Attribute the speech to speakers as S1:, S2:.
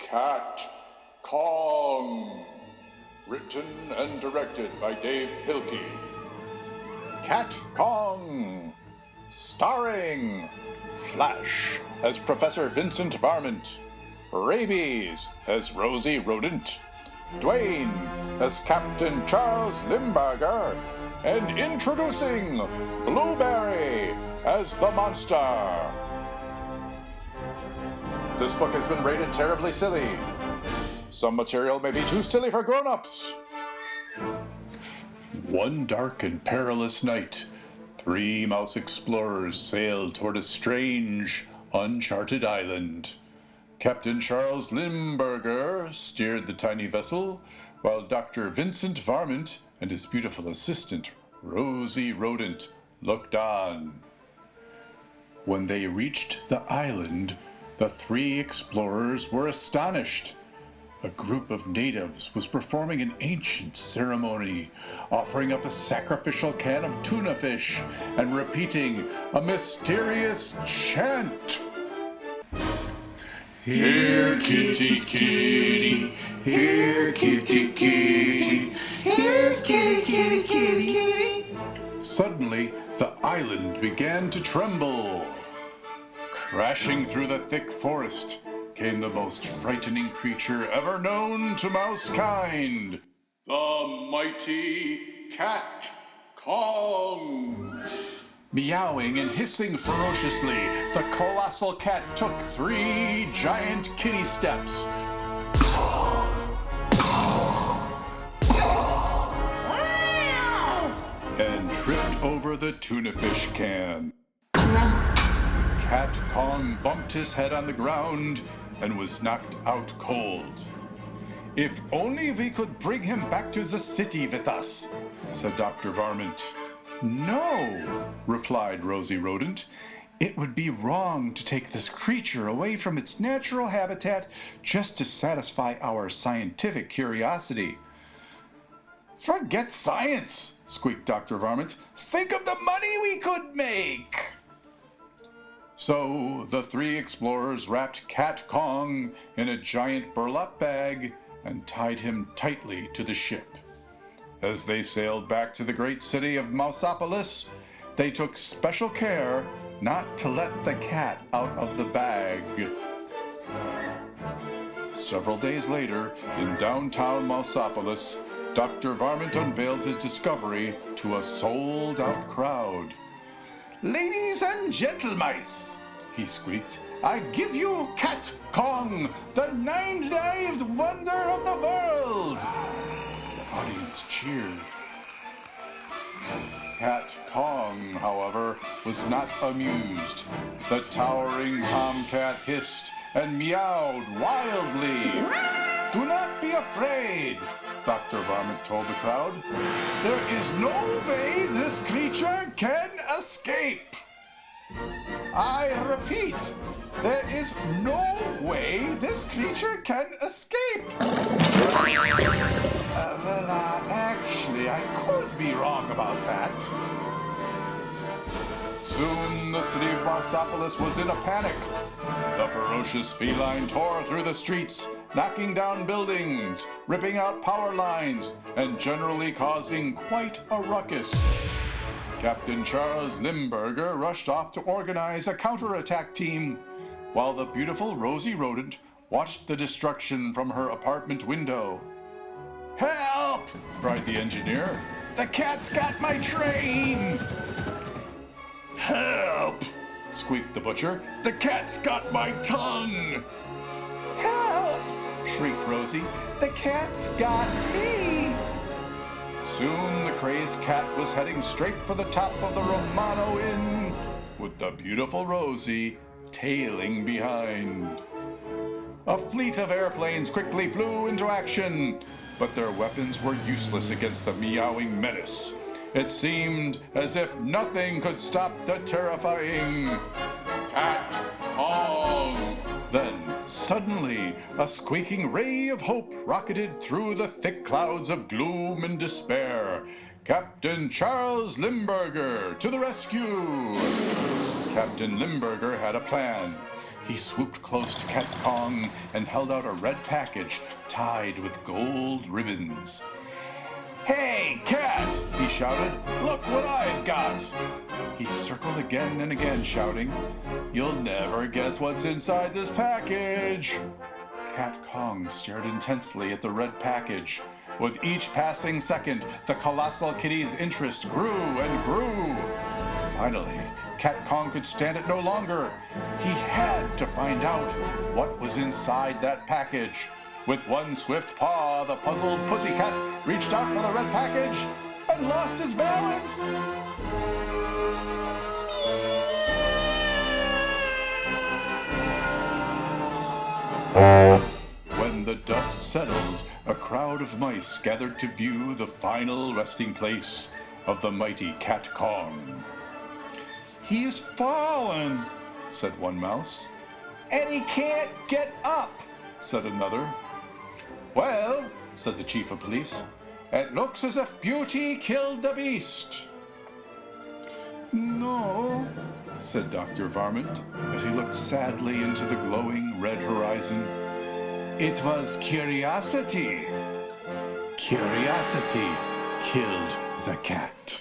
S1: Cat Kong. Written and directed by Dav Pilkey.
S2: Cat Kong. Starring Flash as Professor Vincent Varmint, Rabies as Rosie Rodent, Dwayne as Captain Charles Limburger, and introducing Blueberry as the monster. This book has been rated terribly silly. Some material may be too silly for grown-ups. One dark and perilous night, 3 mouse explorers sailed toward a strange, uncharted island. Captain Charles Limburger steered the tiny vessel, while Dr. Vincent Varmint and his beautiful assistant, Rosie Rodent, looked on. When they reached the island, the 3 explorers were astonished. A group of natives was performing an ancient ceremony, offering up a sacrificial can of tuna fish and repeating a mysterious chant.
S1: Here, kitty, kitty. Here, kitty, kitty. Here, kitty, kitty, kitty, kitty.
S2: Suddenly, the island began to tremble. Crashing through the thick forest came the most frightening creature ever known to mousekind.
S1: The mighty Cat Kong.
S2: Meowing and hissing ferociously, the colossal cat took 3 giant kitty steps. And tripped over the tuna fish can. Cat Kong bumped his head on the ground and was knocked out cold. "If only we could bring him back to the city with us," said Dr. Varmint. "No," replied Rosie Rodent. "It would be wrong to take this creature away from its natural habitat just to satisfy our scientific curiosity." "Forget science," squeaked Dr. Varmint. "Think of the money we could make." So the 3 explorers wrapped Cat Kong in a giant burlap bag and tied him tightly to the ship. As they sailed back to the great city of Mouseopolis, they took special care not to let the cat out of the bag. Several days later, in downtown Mouseopolis, Dr. Varmint unveiled his discovery to a sold-out crowd. "Ladies and gentlemice," he squeaked, "I give you Cat Kong, the 9-lived wonder of the world." The audience cheered. Cat Kong, however, was not amused. The towering tomcat hissed and meowed wildly. "Do not be afraid," Dr. Varmint told the crowd. "There is no way this creature can escape. I repeat, there is no way this creature can escape." Actually, I could be wrong about that. Soon the city of Mouseopolis was in a panic. The ferocious feline tore through the streets, knocking down buildings, ripping out power lines, and generally causing quite a ruckus. Captain Charles Limburger rushed off to organize a counterattack team, while the beautiful Rosie Rodent watched the destruction from her apartment window. "Help!" cried the engineer. "The cat's got my train!" "Help!" squeaked the butcher. "The cat's got my tongue!" "Help!" shrieked Rosie. "The cat's got me!" Soon the crazed cat was heading straight for the top of the Romano Inn, with the beautiful Rosie tailing behind. A fleet of airplanes quickly flew into action, but their weapons were useless against the meowing menace. It seemed as if nothing could stop the terrifying Cat Kong. Then, suddenly, a squeaking ray of hope rocketed through the thick clouds of gloom and despair. Captain Charles Limburger to the rescue! Captain Limburger had a plan. He swooped close to Cat Kong and held out a red package tied with gold ribbons. "Hey, Cat!" he shouted. "Look what I've got!" He circled again and again, shouting, "You'll never guess what's inside this package!" Cat Kong stared intensely at the red package. With each passing second, the colossal kitty's interest grew and grew. Finally, Cat Kong could stand it no longer. He had to find out what was inside that package. With one swift paw, the puzzled pussycat reached out for the red package and lost his balance. When the dust settled, a crowd of mice gathered to view the final resting place of the mighty Cat Kong. "He's fallen," said one mouse. "And he can't get up," said another. "Well," said the chief of police, "it looks as if Beauty killed the beast." "No," said Dr. Varmint, as he looked sadly into the glowing red horizon. "It was curiosity. Curiosity killed the cat."